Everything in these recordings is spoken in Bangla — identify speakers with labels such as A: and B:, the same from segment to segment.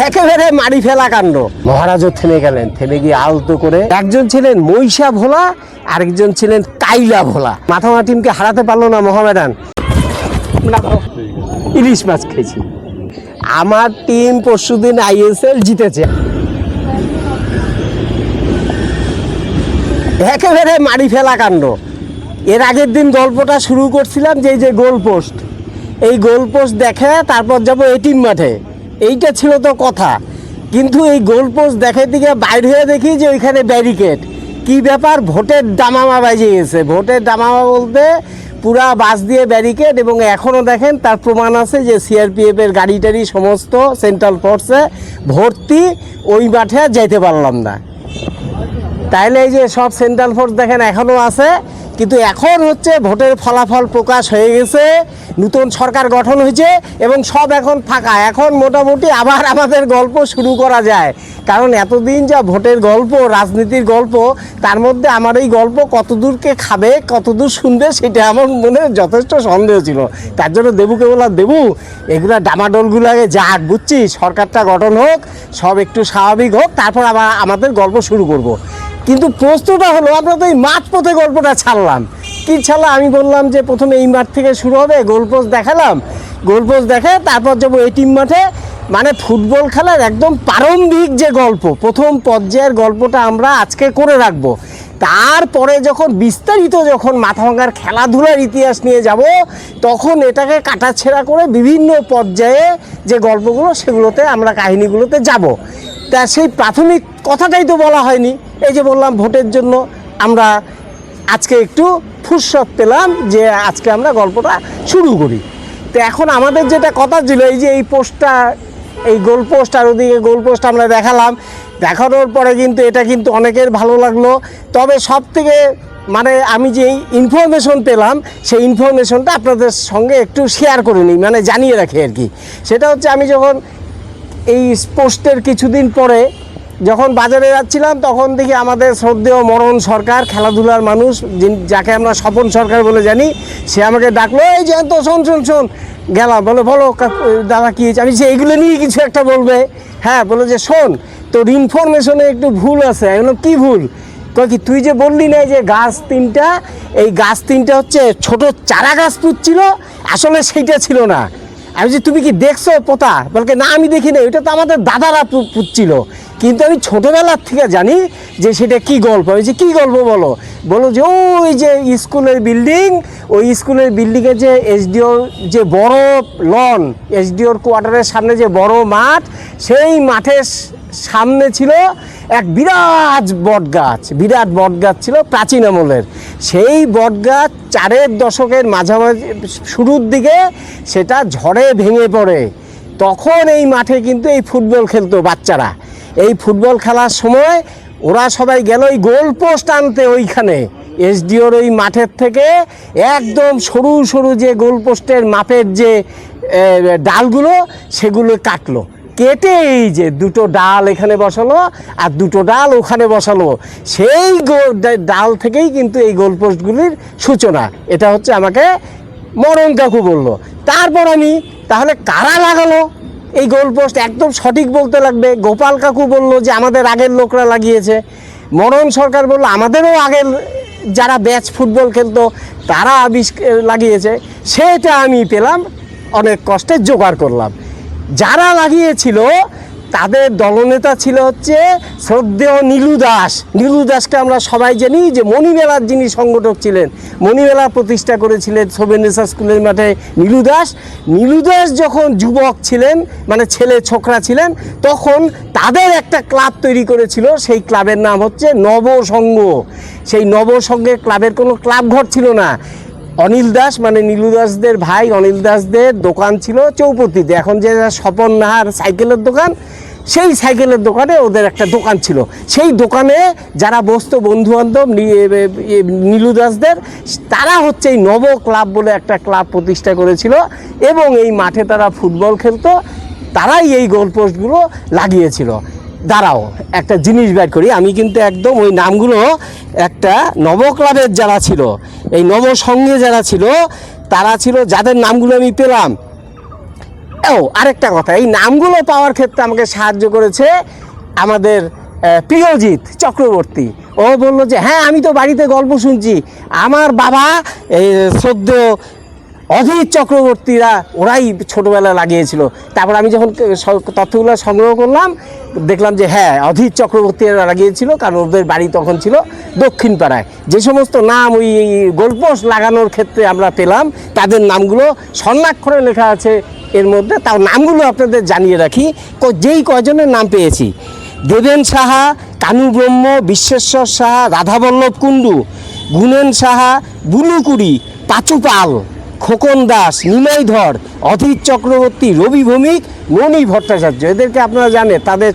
A: একেবারে মারি ফেলা কাণ্ড। মহারাজও থেমে গেলেন, থেমে গিয়ে আলতো করে, একজন ছিলেন মহিষা ভোলা, আরেকজন ছিলেন কাইলা ভোলা। মাথামা টিমকে হারাতে পারলো না মোহামেডান। ইলিশ মাছ খেয়েছি। আমার টিম পরশুদিন ISL জিতেছে। একেবারে মারি ফেলা কাণ্ড। এর আগের দিন গল্পটা শুরু করছিলাম যে গোল পোস্ট, এই গোল পোস্ট দেখে তারপর যাবো এই টিম মাঠে, এইটা ছিল তো কথা। কিন্তু এই গোল পোস্ট দেখে দিকে বাইরে হয়ে দেখি যে ওইখানে ব্যারিকেড। কি ব্যাপার, ভোটের দামামা বাজে গেছে। ভোটের দামামা বলতে পুরা বাস দিয়ে ব্যারিকেড, এবং এখনও দেখেন তার প্রমাণ আছে যে CRPF এর গাড়ি টাড়ি সমস্ত সেন্ট্রাল ফোর্সে ভর্তি। ওই মাঠে যাইতে পারলাম না। তাইলে এই যে সব সেন্ট্রাল ফোর্স দেখেন এখনও আছে, কিন্তু এখন হচ্ছে ভোটের ফলাফল প্রকাশ হয়ে গেছে, নতুন সরকার গঠন হয়েছে এবং সব এখন ফাঁকা। এখন মোটামুটি আবার আমাদের গল্প শুরু করা যায়, কারণ এতদিন যা ভোটের গল্প, রাজনীতির গল্প, তার মধ্যে আমার এই গল্প কতদূরকে খাবে, কতদূর শুনবে, সেটা আমার মনে যথেষ্ট সন্দেহ ছিল। তার জন্য দেবুকে বললাম, দেবু এগুলা ডামাডোলগুলো আগে যাক, বুঝছি, সরকারটা গঠন হোক, সব একটু স্বাভাবিক হোক, তারপর আবার আমাদের গল্প শুরু করব। কিন্তু প্রশ্নটা হলো, আমরা তো এই মাঝপথে গল্পটা ছাড়লাম। কি ছাড়লাম, আমি বললাম যে প্রথমে এই মাঠ থেকে শুরু হবে, গোলপোস্ট দেখালাম, গোলপোস্ট দেখে তারপর যাবো এই টিম মাঠে। মানে ফুটবল খেলার একদম প্রারম্ভিক যে গল্প, প্রথম পর্যায়ের গল্পটা আমরা আজকে করে রাখবো। তারপরে যখন বিস্তারিত যখন মাথাভাঙার খেলাধুলার ইতিহাস নিয়ে যাব, তখন এটাকে কাটাছেঁড়া করে বিভিন্ন পর্যায়ে যে গল্পগুলো, সেগুলোতে আমরা কাহিনিগুলোতে যাব। তা সেই প্রাথমিক কথাটাই তো বলা হয়নি। এই যে বললাম ভোটের জন্য আমরা আজকে একটু ফুরসত পেলাম যে আজকে আমরা গল্পটা শুরু করি। তো এখন আমাদের যেটা কথা ছিল, এই যে এই পোস্টটা, এই গোল পোস্ট আর ওদিকে গোল পোস্ট আমরা দেখালাম, দেখানোর পরে কিন্তু এটা কিন্তু অনেকের ভালো লাগলো। তবে সব থেকে মানে আমি যে ইনফরমেশন পেলাম, সেই ইনফরমেশনটা আপনাদের সঙ্গে একটু শেয়ার করে নিই, মানে জানিয়ে রাখি আর কি। সেটা হচ্ছে, আমি যখন এই পোস্টের কিছুদিন পরে যখন বাজারে যাচ্ছিলাম, তখন দেখি আমাদের শ্রদ্ধেয় মরণ সরকার, খেলাধুলার মানুষ, যাকে আমরা স্বপন সরকার বলে জানি, সে আমাকে ডাকলো, এই যে তো শোন শোন শোন। গেলাম, বলো দাদা কী হয়েছে? আমি যে এইগুলো নিয়ে কিছু একটা বলবে। হ্যাঁ, বলো যে শোন, তোর ইনফরমেশনে একটু ভুল আছে। আমি বললাম, কী ভুল? কয় কি, তুই যে বললি না যে গাছ তিনটা, এই গাছ তিনটা হচ্ছে ছোট চারা গাছ পুঁতছিল, আসলে সেইটা ছিল না। আমি যে, তুমি কি দেখছো পোতা? বলকে না, আমি দেখি না, ওইটা তো আমাদের দাদারা পুঁতছিল, কিন্তু আমি ছোটোবেলার থেকে জানি যে সেটা কি গল্প। আমি যে কী গল্প বলো যে ওই যে স্কুলের বিল্ডিং, ওই স্কুলের বিল্ডিংয়ে যে SDOর যে বড় লন, SDOর কোয়ার্টারের সামনে যে বড় মাঠ, সেই মাঠের সামনে ছিল এক বিরাট বট গাছ ছিল প্রাচীন আমলের। সেই বট গাছ 4-এর দশকের মাঝামাঝি শুরুর দিকে সেটা ঝড়ে ভেঙে পড়ে। তখন এই মাঠে কিন্তু এই ফুটবল খেলতো বাচ্চারা। এই ফুটবল খেলার সময় ওরা সবাই গেল ওই গোল পোস্ট আনতে, ওইখানে SDOর ওই মাঠের থেকে একদম সরু সরু যে গোল পোস্টের মাপের যে ডালগুলো, সেগুলো কাটলো, কেটে এই যে দুটো ডাল এখানে বসালো আর দুটো ডাল ওখানে বসালো। সেই ডাল থেকেই কিন্তু এই গোলপোস্টগুলির সূচনা। এটা হচ্ছে আমাকে মরণ কাকু বলল। তারপর আমি, তাহলে কারা লাগালো এই গোলপোস্ট? একদম সঠিক বলতে লাগবে। গোপাল কাকু বলল যে আমাদের আগের লোকরা লাগিয়েছে। মরণ সরকার বলল আমাদেরও আগের যারা ব্যাচ ফুটবল খেলতো তারা লাগিয়েছে। সেটা আমি পেলাম, অনেক কষ্টে জোগাড় করলাম। যারা লাগিয়েছিল তাদের দলনেতা ছিল হচ্ছে শ্রদ্ধেয় নীলু দাসকে আমরা সবাই জানি যে মণিমেলার যিনি সংগঠক ছিলেন, মণিমেলা প্রতিষ্ঠা করেছিলেন সোবেনেসা স্কুলের মাঠে নীলু দাস যখন যুবক ছিলেন, মানে ছেলে ছোকরা ছিলেন, তখন তাদের একটা ক্লাব তৈরি করেছিল। সেই ক্লাবের নাম হচ্ছে নবসংঘ। সেই নবসংঘের ক্লাবের কোনো ক্লাব ঘর ছিল না। অনিল দাস, মানে নীলু দাসদের ভাই অনিল দাসদের দোকান ছিল চৌপতিতে, এখন যে স্বপন নাহার সাইকেলের দোকান, সেই সাইকেলের দোকানে ওদের একটা দোকান ছিল। সেই দোকানে যারা বসতো বন্ধুবান্ধব নীলু দাসদের, তারা হচ্ছে এই নব ক্লাব বলে একটা ক্লাব প্রতিষ্ঠা করেছিল এবং এই মাঠে তারা ফুটবল খেলতো। তারাই এই গোলপোস্টগুলো লাগিয়েছিল। দাঁড়াও একটা জিনিস বের করি, আমি কিন্তু একদম ওই নামগুলো, একটা নব ক্লাবের যারা ছিল, এই নবসংঘে যারা ছিল, তারা ছিল, যাদের নামগুলো আমি পেলাম, ও আরেকটা কথা, এই নামগুলো পাওয়ার ক্ষেত্রে আমাকে সাহায্য করেছে আমাদের প্রিয়জিৎ চক্রবর্তী। ও বলল যে হ্যাঁ আমি তো বাড়িতে গল্প শুনছি, আমার বাবা এই সদ্য অধীর চক্রবর্তীরা ওরাই ছোটোবেলা লাগিয়েছিল। তারপর আমি যখন তথ্যগুলো সংগ্রহ করলাম দেখলাম যে হ্যাঁ অধীর চক্রবর্তীরা লাগিয়েছিল, কারণ ওদের বাড়ি তখন ছিল দক্ষিণ পাড়ায়। যে সমস্ত নাম ওই গোলপোস্ট লাগানোর ক্ষেত্রে আমরা পেলাম তাদের নামগুলো স্বর্ণাক্ষরে লেখা আছে এর মধ্যে। তাও নামগুলো আপনাদের জানিয়ে রাখি, যেই কয়জনের নাম পেয়েছি: দেবেন সাহা, কানু ব্রহ্ম, বিশ্বেশ্বর সাহা, রাধাবল্লভ কুণ্ডু, গুণেন সাহা, বুলুকুড়ি, পাঁচু পাল, খোকন দাস, নিমাই ধর, অধীর চক্রবর্তী, রবি ভৌমিক, ননী ভট্টাচার্য। এদেরকে আপনারা জানেন, তাদের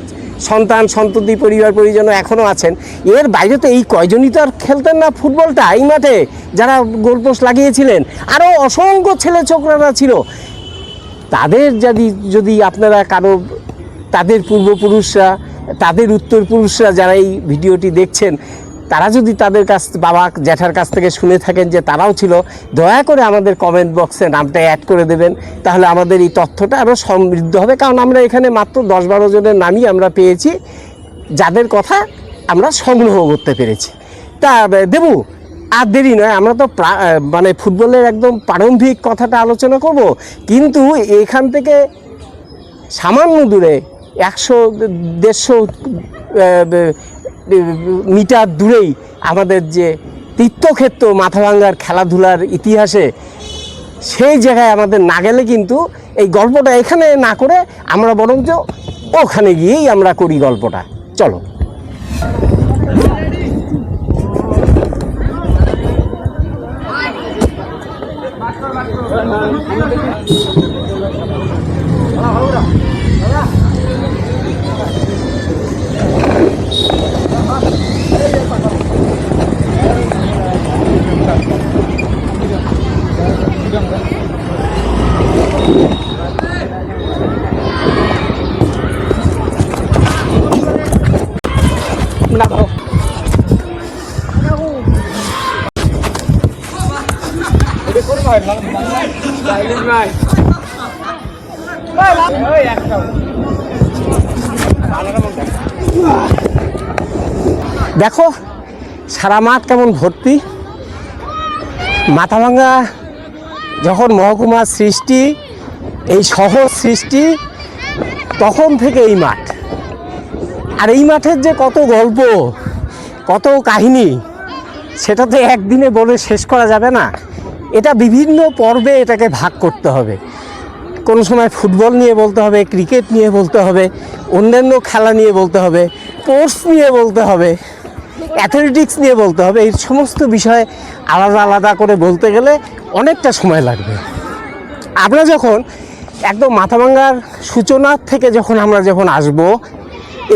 A: সন্তান সন্ততি পরিবার পরিজন এখনও আছেন। এর বাইরে তো এই কয়জনই তো আর খেলতেন না ফুটবলটা এই মাঠে, যারা গোলপোস্ট লাগিয়েছিলেন। আরও অসংখ্য ছেলে ছোকরারা ছিল। তাদের যদি আপনারা কারো তাদের পূর্বপুরুষরা, তাদের উত্তরপুরুষরা যারা এই ভিডিওটি দেখছেন, তারা যদি তাদের কাছ বাবা জ্যাঠার কাছ থেকে শুনে থাকেন যে তারাও ছিল, দয়া করে আমাদের কমেন্ট বক্সে নামটা অ্যাড করে দেবেন। তাহলে আমাদের এই তথ্যটা আরও সমৃদ্ধ হবে। কারণ আমরা এখানে মাত্র 10-12 জনের নামই আমরা পেয়েছি, যাদের কথা আমরা সংগ্রহ করতে পেরেছি। তা দেবু, আর দেরি নয়, আমরা তো মানে ফুটবলের একদম প্রারম্ভিক কথাটা আলোচনা করব। কিন্তু এখান থেকে সামান্য দূরে 100-150 মিটার দূরেই আমাদের যে তীর্থক্ষেত্র মাথাভাঙ্গার খেলাধুলার ইতিহাসে, সেই জায়গায় আমাদের না গেলে কিন্তু এই গল্পটা এখানে না করে আমরা বরঞ্চ ওখানে গিয়েই আমরা করি গল্পটা। চলো। দেখো সারা মাঠ কেমন ভর্তি। মাথাভাঙ্গা যখন মহকুমার সৃষ্টি, এই শহর সৃষ্টি, তখন থেকে এই মাঠ। আর এই মাঠের যে কত গল্প, কত কাহিনী, সেটা তো একদিনে বলে শেষ করা যাবে না। এটা বিভিন্ন পর্বে এটাকে ভাগ করতে হবে। কোনো সময় ফুটবল নিয়ে বলতে হবে, ক্রিকেট নিয়ে বলতে হবে, অন্যান্য খেলা নিয়ে বলতে হবে, স্পোর্টস নিয়ে বলতে হবে, অ্যাথলেটিক্স নিয়ে বলতে হবে। এই সমস্ত বিষয় আলাদা আলাদা করে বলতে গেলে অনেকটা সময় লাগবে। আমরা যখন একদম মাথাভাঙ্গার সূচনার থেকে যখন আসব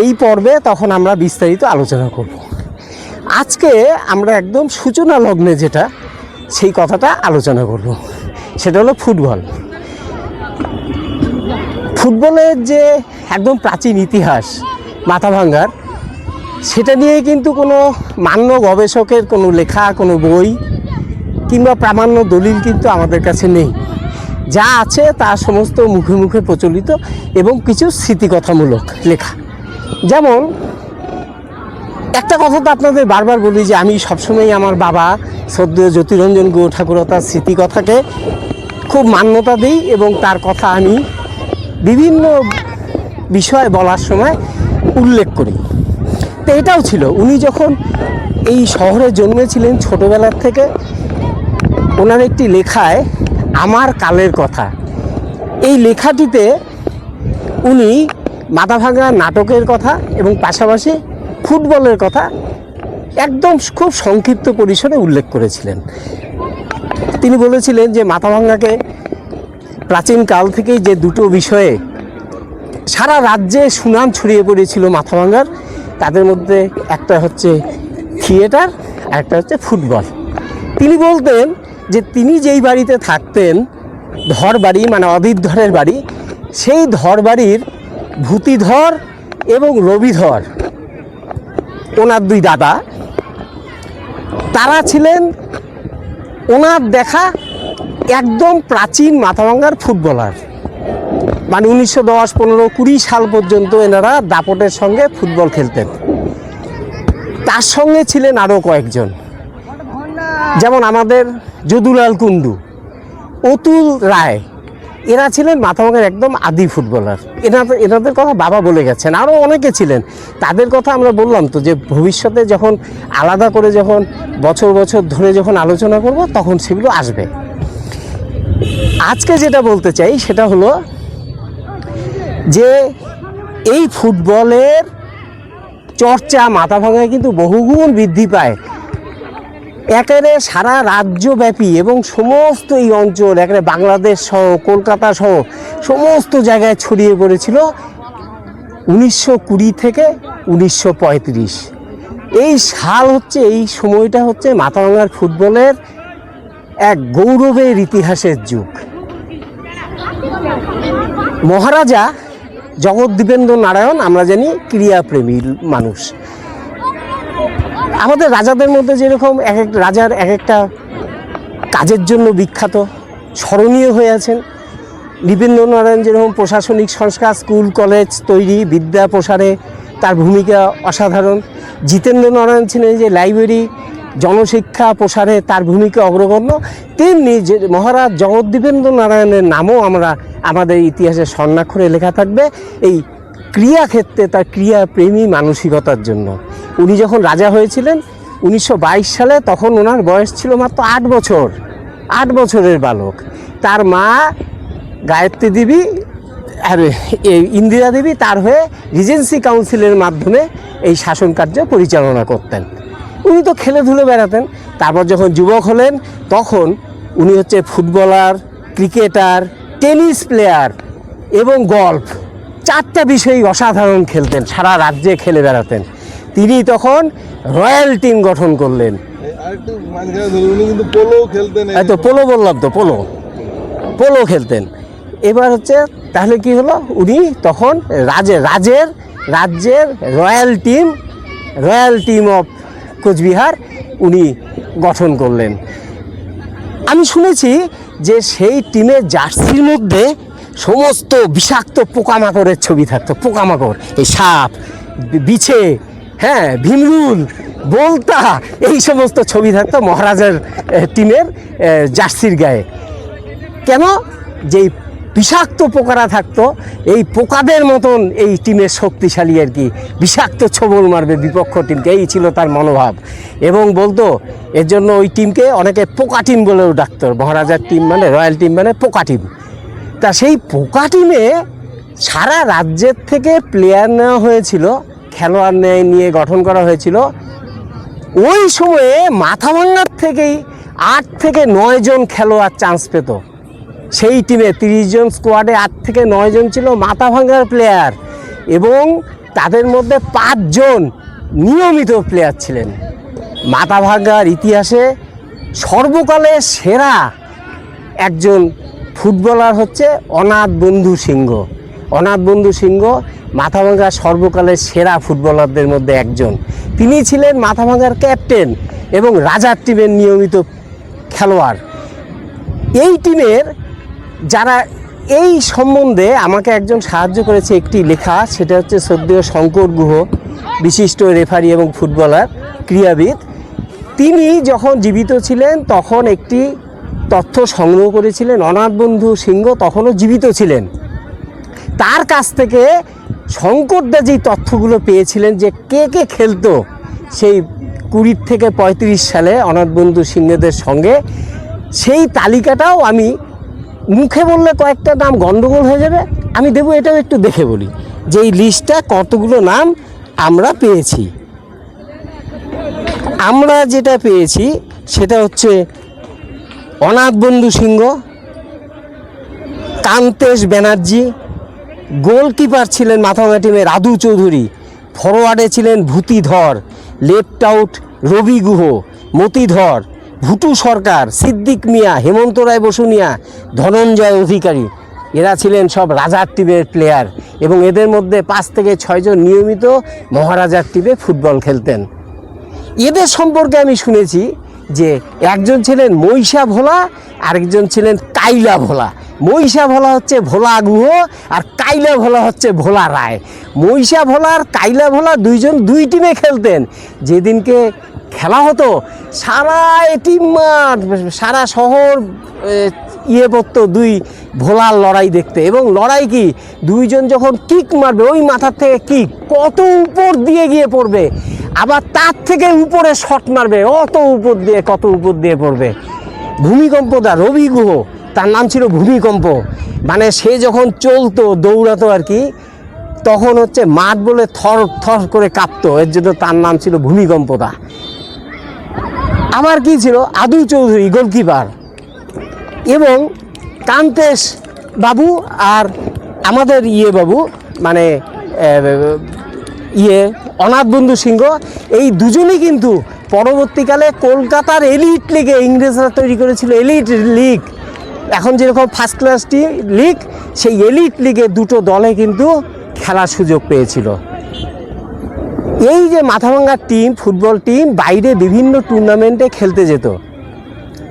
A: এই পর্বে, তখন আমরা বিস্তারিত আলোচনা করব। আজকে আমরা একদম সূচনা লগ্নে যেটা, সেই কথাটা আলোচনা করব। সেটা হলো ফুটবল। ফুটবলের যে একদম প্রাচীন ইতিহাস মাথাভাঙ্গার, সেটা নিয়ে কিন্তু কোনো মান্য গবেষকের কোনো লেখা, কোনো বই কিংবা প্রামাণ্য দলিল কিন্তু আমাদের কাছে নেই। যা আছে তা সমস্ত মুখে মুখে প্রচলিত এবং কিছু স্মৃতিকথামূলক লেখা। যেমন একটা কথা তো আপনাদের বারবার বলি যে আমি সবসময় আমার বাবা সদ্য জ্যোতিরঞ্জন গুহ ঠাকুরতার স্মৃতিকথাকে খুব মান্যতা দিই এবং তার কথা আমি বিভিন্ন বিষয় বলার সময় উল্লেখ করি। তো এটাও ছিল, উনি যখন এই শহরে জন্মেছিলেন ছোটোবেলার থেকে, ওনার একটি লেখায় আমার কালের কথা, এই লেখাটিতে উনি মাথাভাঙ্গা নাটকের কথা এবং পাশাপাশি ফুটবলের কথা একদম খুব সংক্ষিপ্ত পরিসরে উল্লেখ করেছিলেন। তিনি বলেছিলেন যে মাথাভাঙ্গাকে প্রাচীনকাল থেকেই যে দুটো বিষয়ে সারা রাজ্যে সুনাম ছড়িয়ে পড়েছিল মাথাভাঙ্গার, তাদের মধ্যে একটা হচ্ছে থিয়েটার আর একটা হচ্ছে ফুটবল। তিনি বলতেন যে তিনি যেই বাড়িতে থাকতেন, ধরবাড়ি মানে অধীর ধরের বাড়ি, সেই ধরবাড়ির ভূতিধর এবং রবিধর ওনার দুই দাদা, তারা ছিলেন ওনার দেখা একদম প্রাচীন মাথাভাঙ্গার ফুটবলার। মানে 1910, 15, 20 সাল পর্যন্ত এনারা দাপটের সঙ্গে ফুটবল খেলতেন। তার সঙ্গে ছিলেন আরও কয়েকজন, যেমন আমাদের যদুলাল কুণ্ডু, অতুল রায়, এরা ছিলেন মাথাভাঙার একদম আদি ফুটবলার। এনাদের কথা বাবা বলে গেছেন। আরও অনেকে ছিলেন, তাদের কথা আমরা বললাম তো যে ভবিষ্যতে যখন আলাদা করে যখন বছর বছর ধরে যখন আলোচনা করব তখন সেগুলো আসবে। আজকে যেটা বলতে চাই সেটা হলো যে এই ফুটবলের চর্চা মাথাভাঙায় কিন্তু বহুগুণ বৃদ্ধি পায়। একেবারে সারা রাজ্যব্যাপী এবং সমস্ত এই অঞ্চল, একেবারে বাংলাদেশ সহ কলকাতা সহ সমস্ত জায়গায় ছড়িয়ে পড়েছিল 1920 থেকে 1935। এই সাল হচ্ছে, এই সময়টা হচ্ছে মাথাভাঙার ফুটবলের এক গৌরবের ইতিহাসের যুগ। মহারাজা জগদ্দীপেন্দ্র নারায়ণ আমরা জানি ক্রীড়াপ্রেমী মানুষ। আমাদের রাজাদের মধ্যে যেরকম এক এক রাজার এক একটা কাজের জন্য বিখ্যাত, স্মরণীয় হয়ে আছেন। নৃপেন্দ্র নারায়ণ যেরকম প্রশাসনিক সংস্কার, স্কুল কলেজ তৈরি, বিদ্যা প্রসারে তার ভূমিকা অসাধারণ। জিতেন্দ্র নারায়ণ ছিলেন যে লাইব্রেরি, জনশিক্ষা প্রসারে তার ভূমিকা অগ্রগণ্য। তেমনি যে মহারাজ জগদ্দীপেন্দ্র নারায়ণের নামও আমরা আমাদের ইতিহাসে স্বর্ণাক্ষরে লেখা থাকবে এই ক্রীড়াক্ষেত্রে তার ক্রীড়াপ্রেমী মানসিকতার জন্য। উনি যখন রাজা হয়েছিলেন 1922 সালে, তখন ওনার বয়স ছিল মাত্র 8 বছর, 8 বছরের বালক। তার মা গায়ত্রী দেবী আর ইন্দিরা দেবী তার হয়ে রিজেন্সি কাউন্সিলের মাধ্যমে এই শাসন কার্য পরিচালনা করতেন। উনি তো খেলে ধুলে বেড়াতেন। তারপর যখন যুবক হলেন তখন উনি হচ্ছে ফুটবলার, ক্রিকেটার, টেনিস প্লেয়ার এবং গল্ফ, 4টা বিষয়ই অসাধারণ খেলতেন, সারা রাজ্যে খেলে বেড়াতেন। তিনি তখন রয়্যাল টিম গঠন করলেন। এই তো পোলো বললাম, তো পোলো খেলতেন। এবার হচ্ছে তাহলে কি হলো, উনি তখন রাজ্যের রয়্যাল টিম অফ কোচবিহার উনি গঠন করলেন। আমি শুনেছি যে সেই টিমের জার্সির মধ্যে সমস্ত বিষাক্ত পোকামাকড়ের ছবি থাকতো। পোকামাকড়, এই সাপ, বিছে, হ্যাঁ, ভিমরুল, বোলতা, এই সমস্ত ছবি থাকতো মহারাজের টিমের জার্সির গায়ে। কেন? যেই বিষাক্ত পোকারা থাকতো, এই পোকাদের মতন এই টিমের শক্তিশালী আর কি, বিষাক্ত ছোবল মারবে বিপক্ষ টিমকে, এই ছিল তার মনোভাব। এবং বলতো এর জন্য ওই টিমকে অনেকে পোকা টিম বলেও ডাকতো। মহারাজার টিম মানে, রয়্যাল টিম মানে পোকা টিম। তা সেই পোকা টিমে সারা রাজ্যের থেকে প্লেয়ার নেওয়া হয়েছিল, খেলোয়াড় নিয়ে গঠন করা হয়েছিল। ওই সময়ে মাথাভাঙার থেকেই 8 থেকে 9 জন খেলোয়াড় চান্স পেত। সেই টিমে 30 জন স্কোয়াডে 8 থেকে 9 জন ছিল মাথাভাঙার প্লেয়ার, এবং তাদের মধ্যে 5 জন নিয়মিত প্লেয়ার ছিলেন। মাথাভাঙার ইতিহাসে সর্বকালের সেরা একজন ফুটবলার হচ্ছে অনাথ বন্ধু সিংহ। অনাথ বন্ধু সিংহ মাথাভাঙার সর্বকালের সেরা ফুটবলারদের মধ্যে একজন। তিনি ছিলেন মাথাভাঙার ক্যাপ্টেন এবং রাজার টিমের নিয়মিত খেলোয়াড়। এই টিমের যারা, এই সম্বন্ধে আমাকে একজন সাহায্য করেছে একটি লেখা, সেটা হচ্ছে শ্রদ্ধেয় শঙ্কর গুহ, বিশিষ্ট রেফারি এবং ফুটবলার, ক্রীড়াবিদ। তিনি যখন জীবিত ছিলেন তখন একটি তথ্য সংগ্রহ করেছিলেন। অনাথ বন্ধু সিংহ তখনও জীবিত ছিলেন। তার কাছ থেকে শঙ্করদা যেই তথ্যগুলো পেয়েছিলেন যে কে কে খেলতো সেই 20 থেকে 35 সালে অনাথ বন্ধু সিংহদের সঙ্গে, সেই তালিকাটাও আমি মুখে বললে কয়েকটা নাম গন্ডগোল হয়ে যাবে, আমি দেবো, এটাও একটু দেখে বলি যে এই লিস্টটা কতগুলো নাম আমরা পেয়েছি। আমরা যেটা পেয়েছি সেটা হচ্ছে অনাথ বন্ধু সিংহ, কান্তেশ ব্যানার্জি, গোলকিপার ছিলেন মাথাভাঙা টিমে রাধু চৌধুরী, ফরওয়ার্ডে ছিলেন ভূতিধর, লেফট আউট রবি গুহ, মতিধর, ভুটু সরকার, সিদ্দিক মিয়া, হেমন্ত রায় বসুনিয়া, ধনঞ্জয় অধিকারী। এরা ছিলেন সব রাজার টিমের প্লেয়ার, এবং এদের মধ্যে 5 থেকে 6 জন নিয়মিত মহারাজার টিমে ফুটবল খেলতেন। এদের সম্পর্কে আমি শুনেছি যে একজন ছিলেন মহিষা ভোলা, আরেকজন ছিলেন কাইলা ভোলা। মহিষা ভোলা হচ্ছে ভোলা গুহ, আর কাইলা ভোলা হচ্ছে ভোলা রায়। মহিষা ভোলা আর কাইলা ভোলা দুইজন দুই টিমে খেলতেন। যেদিনকে খেলা হতো সারা এটিম মাঠ, সারা শহর পড়তো দুই ভোলার লড়াই দেখতে। এবং লড়াই কি, দুইজন যখন কিক মারবে ওই মাথার থেকে কিক কত উপর দিয়ে গিয়ে পড়বে, আবার তার থেকে উপরে শট মারবে অত উপর দিয়ে, কত উপর দিয়ে পড়বে। ভূমিকম্পদা রবি গুহ, তার নাম ছিল ভূমিকম্প, মানে সে যখন চলতো দৌড়াতো আর কি, তখন হচ্ছে মাঠ বলে থর থর করে কাঁপতো, এর জন্য তার নাম ছিল ভূমিকম্পদা। আমার কি ছিল, আদু চৌধুরী গোলকিপার, এবং কান্তেশ বাবু আর আমাদের বাবু মানে অনাথ বন্ধু সিংহ, এই দুজনেই কিন্তু পরবর্তীকালে কলকাতার এলিট লিগে, ইংরেজরা তৈরি করেছিল এলিট লিগ, এখন যেরকম ফার্স্ট ক্লাস লিগ, সেই এলিট লিগে দুটো দলে কিন্তু খেলার সুযোগ পেয়েছিল। এই যে মাথাভাঙ্গার টিম, ফুটবল টিম বাইরে বিভিন্ন টুর্নামেন্টে খেলতে যেত।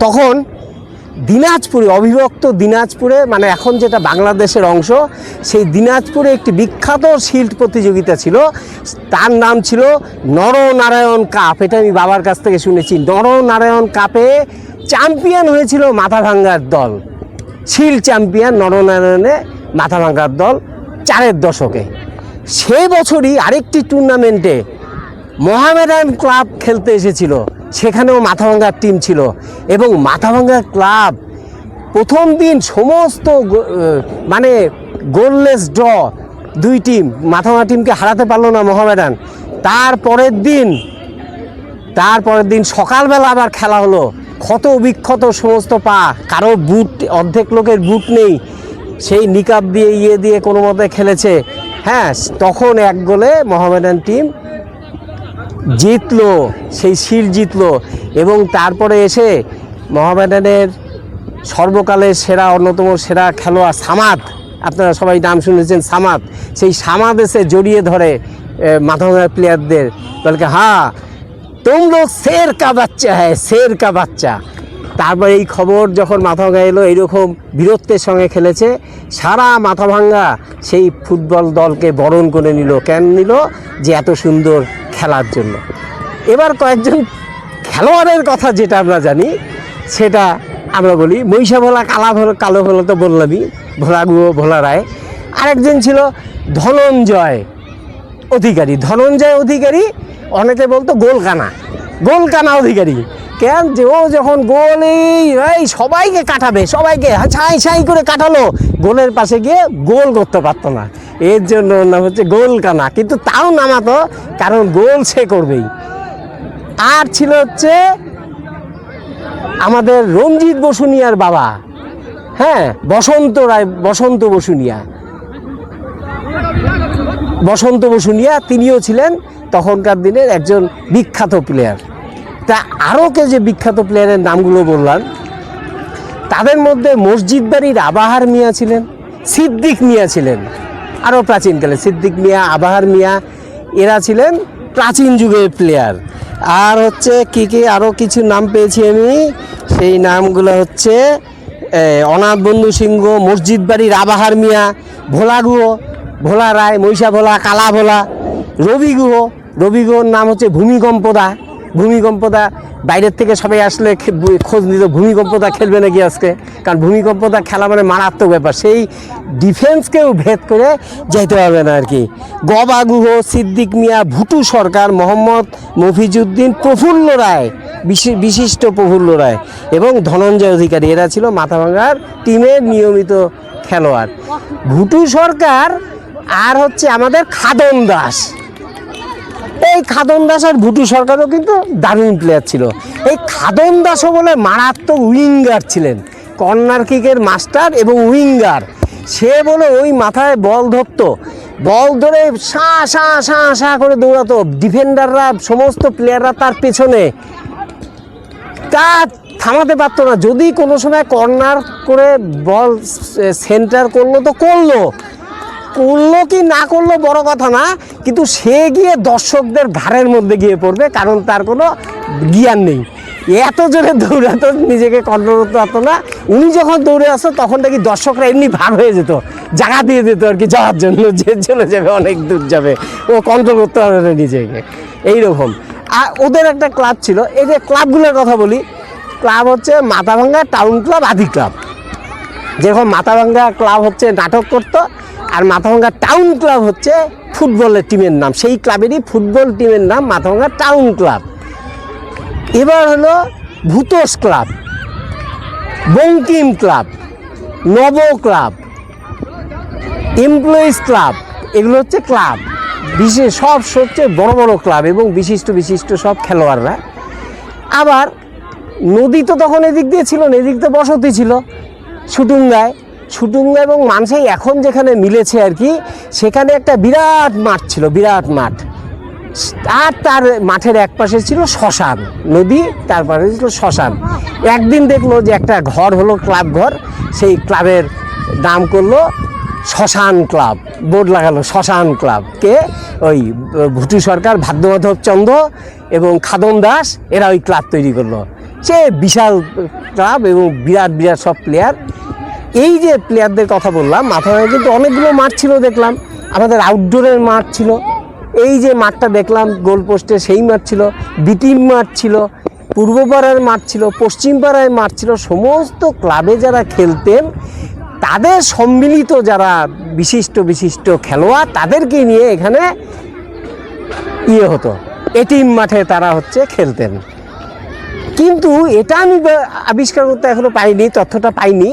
A: তখন দিনাজপুরে, অবিভক্ত দিনাজপুরে, মানে এখন যেটা বাংলাদেশের অংশ, সেই দিনাজপুরে একটি বিখ্যাত শিল্ড প্রতিযোগিতা ছিল, তার নাম ছিল নরনারায়ণ কাপ। এটা আমি বাবার কাছ থেকে শুনেছি। নরনারায়ণ কাপে চ্যাম্পিয়ন হয়েছিল মাথাভাঙ্গার দল, শিল্ড চ্যাম্পিয়ন নরনারায়ণে মাথাভাঙ্গার দল 4-এর দশকে। সে বছরই আরেকটি টুর্নামেন্টে মোহামেডান ক্লাব খেলতে এসেছিল, সেখানেও মাথাভাঙ্গার টিম ছিল। এবং মাথাভাঙ্গা ক্লাব প্রথম দিন সমস্ত মানে গোললেস ড্র, দুই টিম, মাথাভাঙ্গা টিমকে হারাতে পারলো না মোহামেডান। তারপরের দিন সকালবেলা আবার খেলা হলো, ক্ষত বিক্ষত সমস্ত পা, কারো বুট, অর্ধেক লোকের বুট নেই, সেই নিকাব দিয়ে দিয়ে কোনো মতে খেলেছে। হ্যাঁ, তখন 1 গোলে মোহামেডান টিম জিতলো, সেই শিল্ড জিতলো। এবং তারপরে এসে মোহামেডানের সর্বকালের সেরা, অন্যতম সেরা খেলোয়াড় সামাদ, আপনারা সবাই নাম শুনেছেন সামাদ, সেই সামাদ এসে জড়িয়ে ধরে মাথাভাঙ্গার প্লেয়ারদের, বলকে হ্যাঁ তুম লোক শের কা বাচ্চা হ্যায়, শের কা বাচ্চা। তারপর এই খবর যখন মাথাভাঙ্গা এলো, এইরকম বীরত্বের সঙ্গে খেলেছে, সারা মাথাভাঙ্গা সেই ফুটবল দলকে বরণ করে নিল। কেন নিল? যে এত সুন্দর খেলার জন্য। এবার কয়েকজন খেলোয়াড়ের কথা যেটা আমরা জানি সেটা আমরা বলি। মহিষা ভোলা, কালো ভোলা তো বললামই, ভোলা গুহ, ভোলা রায়। আরেকজন ছিল ধনঞ্জয় অধিকারী। ধনঞ্জয় অধিকারী, অনেকে বলতো গোলকানা অধিকারী। কেন? যে ও যখন গোল এই সবাইকে কাটাবে, সবাইকে ছাই করে কাটালো, গোলের পাশে গিয়ে গোল করতে পারতো না, এর জন্য ওর নাম হচ্ছে গোলকানা। কিন্তু তাও নামাতো, কারণ গোল সে করবেই। আর ছিল হচ্ছে আমাদের রঞ্জিত বসুনিয়ার বাবা, হ্যাঁ, বসন্ত রায়, বসন্ত বসুনিয়া, তিনিও ছিলেন তখনকার দিনের একজন বিখ্যাত প্লেয়ার। তা আরও যে বিখ্যাত প্লেয়ারের নামগুলো বললাম, তাদের মধ্যে মসজিদ বাড়ির আবাহার মিয়া ছিলেন, সিদ্দিক মিয়া ছিলেন আরও প্রাচীনকালে। সিদ্দিক মিয়া, আবাহার মিয়া, এরা ছিলেন প্রাচীন যুগের প্লেয়ার। আর হচ্ছে কি আরও কিছু নাম পেয়েছি আমি, সেই নামগুলো হচ্ছে অনাথ বন্ধু সিংহ, মসজিদ বাড়ির আবাহার মিয়া, ভোলা গুহ, ভোলা রায়, মহিষা ভোলা, কালা ভোলা, রবি গুহর নাম হচ্ছে ভূমিকম্পদা। বাইরের থেকে সবাই আসলে খোঁজ নিত ভূমিকম্পদা খেলবে নাকি আজকে, কারণ ভূমিকম্পদা খেলা মানে মারাত্মক ব্যাপার, সেই ডিফেন্সকেও ভেদ করে যেতে হবে না আর কি। গবা গুহ, সিদ্দিক মিয়া, ভুটু সরকার, মোহাম্মদ মফিজউদ্দিন, প্রফুল্ল রায়, বিশিষ্ট প্রফুল্ল রায় এবং ধনঞ্জয় অধিকারী, এরা ছিল মাথাভাঙ্গার টিমের নিয়মিত খেলোয়াড়। ভুটু সরকার আর হচ্ছে আমাদের খাদন দাস। এই খাদন দাস আর ভুটু সরকারও কিন্তু দারুণ প্লেয়ার ছিল। এই খাদন দাসও বলে মারাত্মক উইঙ্গার ছিলেন, কর্নার কিকের মাস্টার এবং উইঙ্গার। সে বলে ওই মাথায় বল ধরতো, বল ধরে সা করে দৌড়াতো, ডিফেন্ডাররা, সমস্ত প্লেয়াররা তার পেছনে, তা থামাতে পারতো না। যদি কোনো সময় কর্নার করে বল সেন্টার করলো তো করলো কি না করলো বড় কথা না, কিন্তু সে গিয়ে দর্শকদের ঘাড়ের মধ্যে গিয়ে পড়বে, কারণ তার কোনো জ্ঞান নেই। এত জোরে দৌড়াতো, নিজেকে কন্ট্রোল করতে পারতো না। উনি যখন দৌড়ে আসতো তখন নাকি দর্শকরা এমনি ভাগ হয়ে যেত, জায়গা দিয়ে দিত আর কি যাওয়ার জন্য, যে চলে যাবে অনেক দূর যাবে, ও কন্ট্রোল করতে পারবে না নিজেকে, এইরকম। আর ওদের একটা ক্লাব ছিল, এই যে ক্লাবগুলোর কথা বলি, ক্লাব হচ্ছে মাথাভাঙ্গা টাউন ক্লাব, আদি ক্লাব। যেরকম মাথাভাঙ্গা ক্লাব হচ্ছে নাটক করতো, আর মাথাভাঙ্গা টাউন ক্লাব হচ্ছে ফুটবলের টিমের নাম, সেই ক্লাবেরই ফুটবল টিমের নাম মাথাভাঙ্গা টাউন ক্লাব। এবার হলো ভূতোষ ক্লাব, বঙ্কিম ক্লাব, নব ক্লাব, এমপ্লয়িজ ক্লাব, এগুলো হচ্ছে ক্লাব, বিশেষ সব সবচেয়ে বড় বড় ক্লাব এবং বিশিষ্ট বিশিষ্ট সব খেলোয়াড়রা। আবার নদী তো তখন এদিক দিয়ে ছিল না, এদিক দিয়ে বসতি ছিল শুটুঙ্গায়, শুটুঙ্গা এবং মানসাই এখন যেখানে মিলেছে আর কি, সেখানে একটা বিরাট মাঠ ছিল, বিরাট মাঠ। আর তার মাঠের এক পাশে ছিল শ্মশান, নদী, তার পাশে ছিল শ্মশান। একদিন দেখলো যে একটা ঘর হলো ক্লাব ঘর, সেই ক্লাবের নাম করলো শ্মশান ক্লাব, বোর্ড লাগালো শ্মশান ক্লাব। কে? ওই ভুটু সরকার, ভাগ্যমাধব চন্দ্র এবং খাদন দাস, এরা ওই ক্লাব তৈরি করলো। সে বিশাল ক্লাব এবং বিরাট বিরাট সব প্লেয়ার। এই যে প্লেয়ারদের কথা বললাম, মাথায় কিন্তু অনেকগুলো মাঠ ছিল দেখলাম, আমাদের আউটডোরের মাঠ ছিল, এই যে মাঠটা দেখলাম গোল পোস্টে, সেই মাঠ ছিল, বিটিম মাঠ ছিল, পূর্ব পাড়ার মাঠ ছিল, পশ্চিম পাড়ায় মাঠ ছিল। সমস্ত ক্লাবে যারা খেলতেন তাদের সম্মিলিত যারা বিশিষ্ট বিশিষ্ট খেলোয়াড়, তাদেরকে নিয়ে এখানে হতো, এটিম মাঠে তারা হচ্ছে খেলতেন। কিন্তু এটা আমি আবিষ্কার করতে এখনো পাইনি, তথ্যটা পাইনি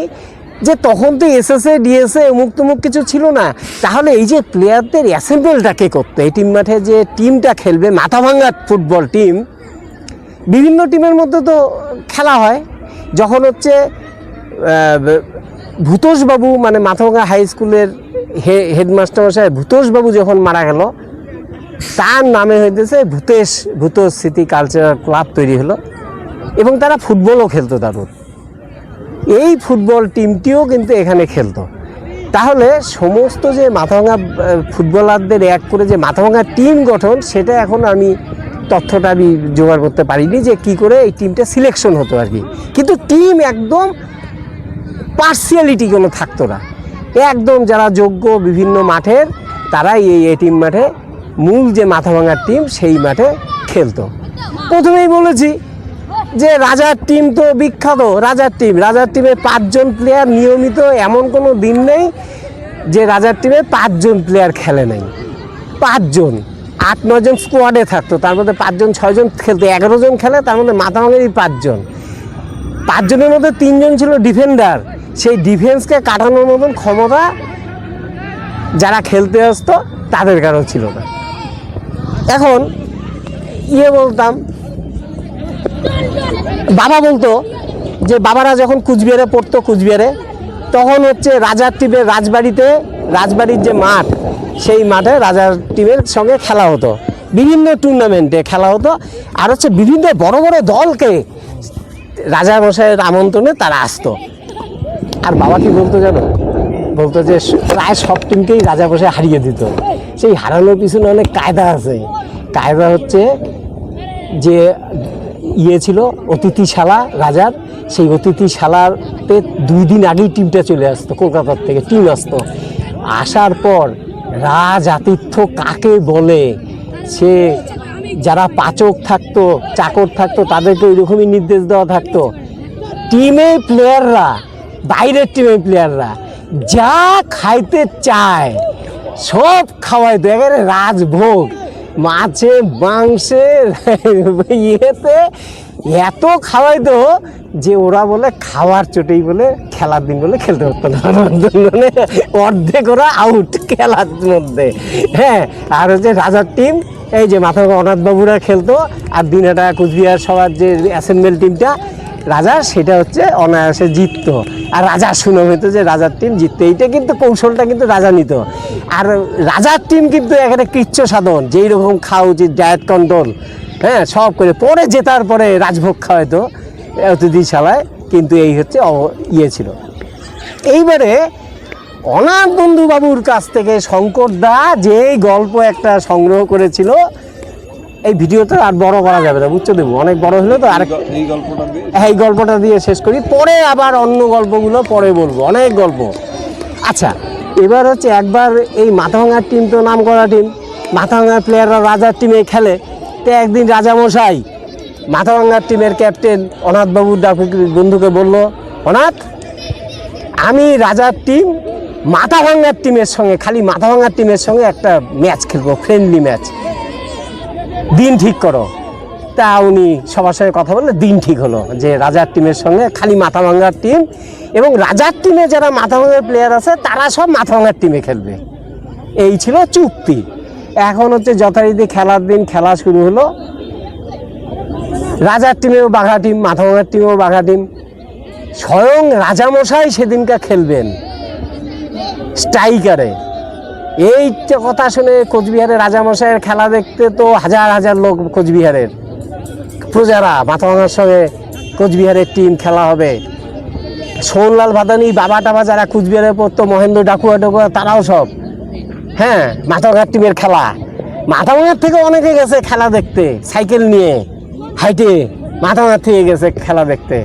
A: যে তখন তো এসএসএ ডিএসএ অমুক তমুক কিছু ছিল না। তাহলে এই যে প্লেয়ারদের অ্যাসেম্বলটা কে করতো, এই টিম মাঠে যে টিমটা খেলবে, মাথাভাঙ্গা ফুটবল টিম, বিভিন্ন টিমের মধ্যে তো খেলা হয়। যখন হচ্ছে ভূতোষবাবু, মানে মাথাভাঙ্গা হাই স্কুলের হেডমাস্টার মশাই ভূতোষবাবু যখন মারা গেল, তার নামে হইতেছে ভূতোষ স্মৃতি কালচারাল ক্লাব তৈরি হলো, এবং তারা ফুটবলও খেলতো দারুণ। এই ফুটবল টিমটিও কিন্তু এখানে খেলতো। তাহলে সমস্ত যে মাথাভাঙ্গা ফুটবলারদের এক করে যে মাথাভাঙ্গা টিম গঠন, সেটা এখন আমি তথ্যটা আমি জোগাড় করতে পারিনি যে কি করে এই টিমটা সিলেকশন হতো আর কি। কিন্তু টিম একদম পার্সিয়ালিটি কোনো থাকতো না, একদম যারা যোগ্য বিভিন্ন মাঠের, তারাই এই টিম মাঠে, মূল যে মাথাভাঙ্গার টিম সেই মাঠে খেলতো। প্রথমেই বলেছি যে রাজার টিম তো বিখ্যাত, রাজার টিমে 5 জন প্লেয়ার নিয়মিত, এমন কোনো দিন নেই যে রাজার টিমে 5 জন প্লেয়ার খেলে নাই। 5 জন, 8-9 জন স্কোয়াডে থাকতো, তার মধ্যে 5 জন 6 জন খেলতো, 11 জন খেলে, তার মধ্যে মাথাভাঙ্গারই 5 জন। 5 জনের মধ্যে 3 জন ছিল ডিফেন্ডার, সেই ডিফেন্সকে কাটানোর মতন ক্ষমতা যারা খেলতে আসতো তাদের কারণ ছিল না। এখন বলতাম, বাবা বলতো যে বাবারা যখন কুচবিহারে পড়তো, কুচবিহারে তখন হচ্ছে রাজার টিমের রাজবাড়ির যে মাঠ, সেই মাঠে রাজার টিমের সঙ্গে খেলা হতো, বিভিন্ন টুর্নামেন্টে খেলা হতো। আর হচ্ছে বিভিন্ন বড় বড় দলকে রাজা মশাইয়ের আমন্ত্রণে তারা আসতো। আর বাবা কি বলতো জানো? বলতো যে প্রায় সব টিমকেই রাজা মশাই হারিয়ে দিত। সেই হারানোর পিছনে অনেক কায়দা আছে। কায়দা হচ্ছে যে ছিল অতিথিশালা রাজার, সেই অতিথিশালাতে 2 দিন আগেই টিমটা চলে আসতো, কলকাতার থেকে টিম আসতো। আসার পর রাজ আতিথ্য কাকে বলে, সে যারা পাচক থাকতো, চাকর থাকতো, তাদেরকে ওইরকমই নির্দেশ দেওয়া থাকতো। টিমের প্লেয়াররা, বাইরের টিমের প্লেয়াররা যা খাইতে চায় সব খাওয়াইতো, একেবারে রাজভোগ, মাছে মাংসে ইয়েতে এত খাওয়াইতো যে ওরা বলে খাওয়ার চোটেই বলে খেলার দিন বলে খেলতে পারতো না, মানে অর্ধেক ওরা আউট খেলার মধ্যে। হ্যাঁ, আর হচ্ছে রাজার টিম, এই যে মাথাভাঙ্গা অনাথবাবুরা খেলতো, আর দিনহাটা কুচবিহার সবার যে অ্যাসেম্বল টিমটা রাজা, সেটা হচ্ছে অনায়াসে জিততো। আর রাজার সুনাম হতো যে রাজার টিম জিততো। এইটা কিন্তু কৌশলটা কিন্তু রাজা নিত। আর রাজার টিম কিন্তু এখানে কৃচ্ছ সাধন, যেই রকম খাওয়া উচিত, ডায়েট কন্ট্রোল, হ্যাঁ, সব করে পরে জেতার পরে রাজভোগ খাওয়াইতো অতিথিশালায়। কিন্তু এই হচ্ছে ছিল। এইবারে অনাথ বন্ধু বাবুর কাছ থেকে শঙ্করদা যেই গল্প একটা সংগ্রহ করেছিল, এই ভিডিওটা আর বড় করা যাবে না, বুঝছো দেবো, অনেক বড় হলো তো। আর এই গল্পটা দিয়ে শেষ করি, পরে আবার অন্য গল্পগুলো পরে বলবো, অনেক গল্প। আচ্ছা, এবার হচ্ছে একবার এই মাথাভাঙার টিম তো নাম করা টিম, মাথাভাঙার প্লেয়াররা রাজার টিমে খেলে। তো একদিন রাজামশাই মাথাভাঙার টিমের ক্যাপ্টেন অনাথবাবুর বন্ধুকে বলল, অনাথ, আমি রাজার টিম মাথাভাঙার টিমের সঙ্গে, খালি মাথাভাঙার টিমের সঙ্গে একটা ম্যাচ খেলবো, ফ্রেন্ডলি ম্যাচ, দিন ঠিক করো। তা উনি সবার সঙ্গে কথা বললে দিন ঠিক হলো যে রাজার টিমের সঙ্গে খালি মাথাভাঙার টিম, এবং রাজার টিমে যারা মাথাভাঙার প্লেয়ার আছে তারা সব মাথাভাঙার টিমে খেলবে, এই ছিল চুক্তি। এখন হচ্ছে যথারীতি খেলার দিন, খেলা শুরু হলো। রাজার টিমেও বাঘা টিম, মাথাভাঙার টিমেও বাঘা টিম। স্বয়ং রাজামশাই সেদিনটা খেলবেন স্ট্রাইকারে। এই কথা শুনে কোচবিহারের রাজামশাইয়ের খেলা দেখতে তো হাজার হাজার লোক, কোচবিহারের প্রজারা, মাথাভাঙার সঙ্গে কোচবিহারের টিম খেলা হবে। সোহনলাল ভাদানি, বাবা টাবা যারা কোচবিহারে পড়তো, মহেন্দ্র ডাকুয়া ডাকুয়া, তারাও সব, হ্যাঁ, মাথাভাঙার টিমের খেলা। মাথাভাঙার থেকে অনেকে গেছে খেলা দেখতে, সাইকেল নিয়ে হাইটে মাথাভাঙার থেকে গেছে খেলা দেখতে।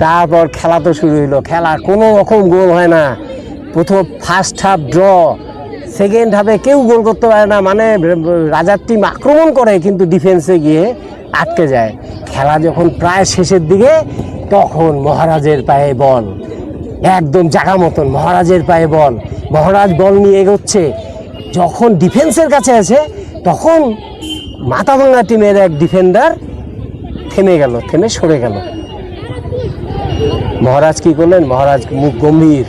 A: তারপর খেলা তো শুরু হইলো, খেলা কোনো রকম গোল হয় না। প্রথম ফার্স্ট হাফ ড্র, সেকেন্ড হাফে কেউ গোল করতে পারে না, মানে রাজার টিম আক্রমণ করে কিন্তু ডিফেন্সে গিয়ে আটকে যায়। খেলা যখন প্রায় শেষের দিকে, তখন মহারাজের পায়ে বল, একদম জাগা মতন মহারাজের পায়ে বল, মহারাজ বল নিয়ে এগোচ্ছে। যখন ডিফেন্সের কাছে আছে, তখন মাথাভাঙা টিমের এক ডিফেন্ডার থেমে গেল, থেমে সরে গেল। মহারাজ কি করলেন, মহারাজ মুখ গম্ভীর,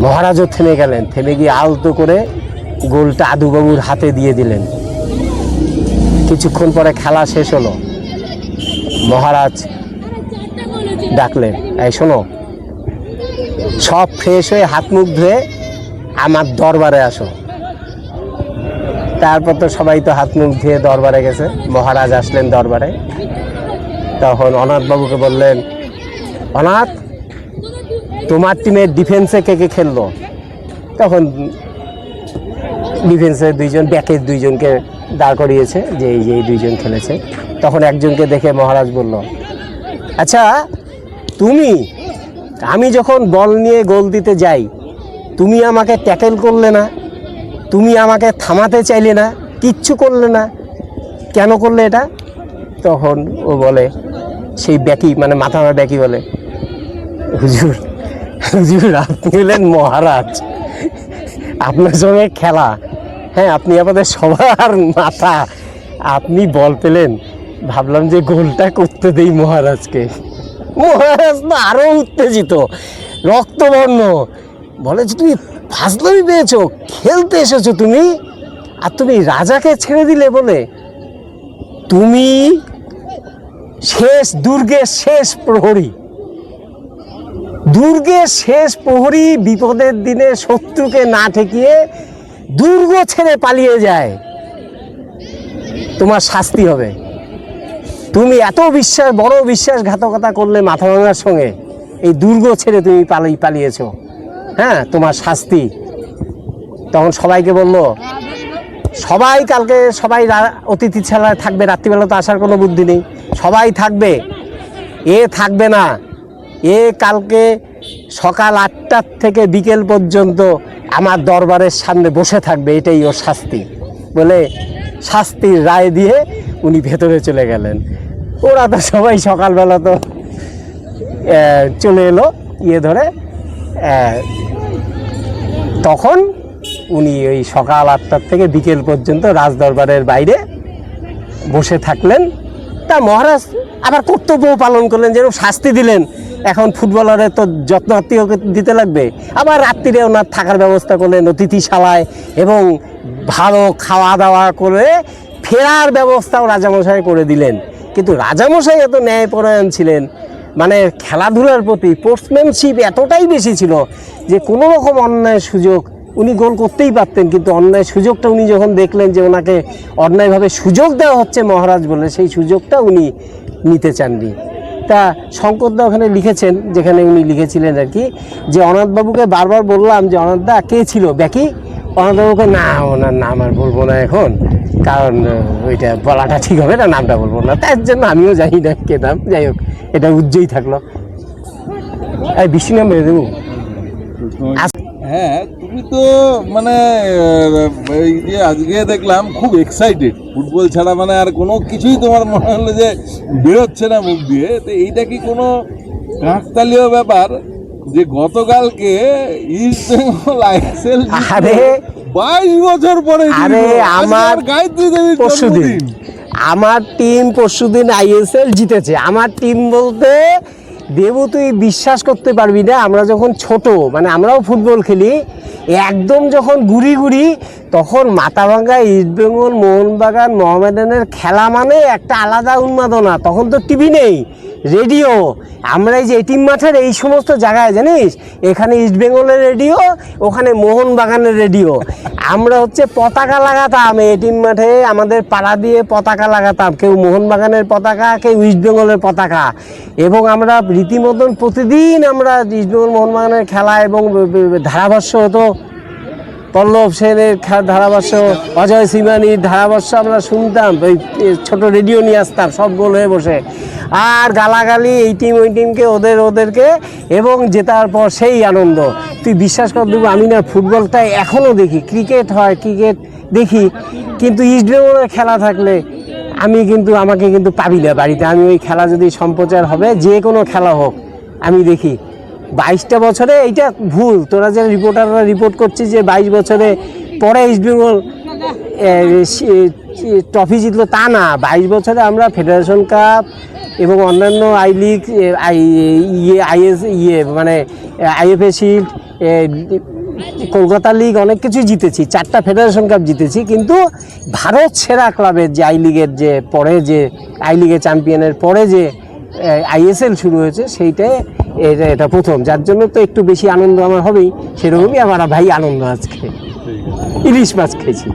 A: মহারাজও থেমে গেলেন, থেমে গিয়ে আলতো করে গোলটা আদুবাবুর হাতে দিয়ে দিলেন। কিছুক্ষণ পরে খেলা শেষ হলো, মহারাজ ডাকলেন, এই শোনো, সব ফ্রেশ হয়ে হাত মুখ ধুয়ে আমার দরবারে আসো। তারপর তো সবাই তো হাত মুখ ধুয়ে দরবারে গেছে। মহারাজ আসলেন দরবারে, তখন অনাথবাবুকে বললেন, অনাথ, তোমার টিমের ডিফেন্সে কে কে খেললো? তখন ডিফেন্সে দুইজন, ব্যাকের দুইজনকে দাঁড় করিয়েছে, যে এই দুইজন খেলেছে। তখন একজনকে দেখে মহারাজ বলল, আচ্ছা তুমি, আমি যখন বল নিয়ে গোল দিতে যাই, তুমি আমাকে ট্যাকেল করলে না, তুমি আমাকে থামাতে চাইলে না, কিচ্ছু করলে না, কেন করলে এটা? তখন ও বলে, সেই ব্যাকি, মানে মাথাভাঙা ব্যাকি বলে, হুজুর, হুজুর আপনি হলেন মহারাজ, আপনার সঙ্গে খেলা, হ্যাঁ, আপনি আমাদের সবার মাথা, আপনি বল পেলেন, ভাবলাম যে গোলটা করতে দেই মহারাজকে। মহারাজ তো আরও উত্তেজিত, রক্তবর্ণ, বলে যে তুমি ফাজলামি পেয়েছো, খেলতে এসেছো তুমি, আর তুমি রাজাকে ছেড়ে দিলে বলে? তুমি শেষ দুর্গের শেষ প্রহরী, দুর্গের শেষ প্রহরী বিপদের দিনে শত্রুকে না ঠেকিয়ে দুর্গ ছেড়ে পালিয়ে যায়, তোমার শাস্তি হবে। তুমি এত বড় বিশ্বাসঘাতকতা করলে মাথাভাঙার সঙ্গে, এই দুর্গ ছেড়ে তুমি পালিয়েছ, হ্যাঁ, তোমার শাস্তি। তখন সবাইকে বলল, সবাই কালকে, সবাই অতিথিশালায় থাকবে, রাত্রিবেলা তো আসার কোনো বুদ্ধি নেই, সবাই থাকবে, এ থাকবে না, এ কালকে সকাল 8টার থেকে বিকেল পর্যন্ত আমার দরবারের সামনে বসে থাকবে, এটাই ওর শাস্তি বলে শাস্তির রায় দিয়ে উনি ভেতরে চলে গেলেন। ওরা তো সবাই সকালবেলা তো চলে এলো ধরে, তখন উনি ওই সকাল 8টার থেকে বিকেল পর্যন্ত রাজদরবারের বাইরে বসে থাকলেন। তা মহারাজ আবার কর্তব্য পালন করলেন, যেরকম শাস্তি দিলেন, এখন ফুটবলারের তো যত্ন আত্মীয় দিতে লাগবে, আবার রাত্রিরে ওনার থাকার ব্যবস্থা করলেন অতিথিশালায়, এবং ভালো খাওয়া দাওয়া করে ফেরার ব্যবস্থাও রাজামশাই করে দিলেন। কিন্তু রাজামশাই এত ন্যায়পরায়ণ ছিলেন, মানে খেলাধুলার প্রতি স্পোর্টসম্যানশিপ এতটাই বেশি ছিল যে কোনো রকম অন্যায় সুযোগ, উনি গোল করতেই পারতেন, কিন্তু অন্যায় সুযোগটা উনি যখন দেখলেন যে ওনাকে অন্যায়ভাবে সুযোগ দেওয়া হচ্ছে মহারাজ বলে, সেই সুযোগটা উনি নিতে চাননি। তা শঙ্করদা ওখানে লিখেছেন, যেখানে উনি লিখেছিলেন আর কি, যে অনাথবাবুকে বারবার বললাম যে অনাথদা কে ছিল ব্যাকি? অনাথবাবুকে না, ওনার নাম আর বলবো না এখন, কারণ ওইটা বলাটা ঠিক হবে না, নামটা বলবো না, তার জন্য আমিও জানি না কে নাম। যাই হোক, এটা উজ্জ্বই থাকলো। এই বেশি নাম মেরে দেবো।
B: হ্যাঁ, তুমি তো মানে এই যে আজকে দেখলাম খুব এক্সাইটেড, ফুটবল ছাড়া মানে আর কোনো কিছুই তোমার মনে হলো যে বেরোচ্ছে না মুখ দিয়ে। তো এইটা কি কোনো কাকতালীয় ব্যাপার যে গতকালকে ইস্ট বেঙ্গল আইএসএল
A: আরে
B: 22 বছর পরে?
A: আরে আমার
B: গায়ত্রী দেবীর
A: পরশুদিন
B: জন্মদিন।
A: আমার টিম পরশুদিন আইএসএল জিতেছে। আমার টিম বলতে দেবু তুই বিশ্বাস করতে পারবি না, আমরা যখন ছোট মানে আমরাও ফুটবল খেলি, একদম যখন গুড়ি গুড়ি তখন মাথাভাঙ্গা, ইস্টবেঙ্গল, মোহনবাগান, মোহামেডানের খেলা মানে একটা আলাদা উন্মাদনা। তখন তো টিভি নেই, রেডিও। আমরা এই যে এটিম মাঠের এই সমস্ত জায়গায় জানিস, এখানে ইস্টবেঙ্গলের রেডিও, ওখানে মোহনবাগানের রেডিও। আমরা হচ্ছে পতাকা লাগাতাম এটিম মাঠে, আমাদের পাড়া দিয়ে পতাকা লাগাতাম, কেউ মোহনবাগানের পতাকা, কেউ ইস্টবেঙ্গলের পতাকা। এবং আমরা রীতিমতন প্রতিদিন আমরা ইস্টবেঙ্গল মোহনবাগানের খেলা এবং ধারাভাষ্য হতো, পল্লব সেনের ধারাভাষ্য, অজয় সিমানির ধারাভাষ্য আমরা শুনতাম। ওই ছোট রেডিও নিয়ে আসতাম সব গোল হয়ে বসে, আর গালাগালি এই টিম ওই টিমকে, ওদেরকে, এবং জেতার পর সেই আনন্দ। তুই বিশ্বাস কর দেবো, আমি না ফুটবলটা এখনও দেখি, ক্রিকেট হয়, ক্রিকেট দেখি, কিন্তু ইস্টবেঙ্গলের খেলা থাকলে আমাকে কিন্তু পাবি না বাড়িতে। আমি ওই খেলা যদি সম্প্রচার হবে, যে কোনো খেলা হোক, আমি দেখি। 22টা বছরে, এইটা ভুল, তোরা যে রিপোর্টাররা রিপোর্ট করছিস যে 22 বছরে পরে ইস্টবেঙ্গল ট্রফি জিতলো, তা না। 22 বছরে আমরা ফেডারেশন কাপ এবং অন্যান্য আই লিগ, মানে আইএফএ শিল্ড, কলকাতা লিগ, অনেক কিছুই জিতেছি, 4টা ফেডারেশন কাপ জিতেছি। কিন্তু ভারত সেরা ক্লাবের যে আই লিগের যে পরে, যে আই লিগের চ্যাম্পিয়নের পরে যে আইএসএল শুরু হয়েছে, সেইটাই এটা প্রথম, যার জন্য তো একটু বেশি আনন্দ আমার হবেই। সেরকমই আমার ভাই আনন্দ আজকে ইলিশ মাছ খেয়েছি।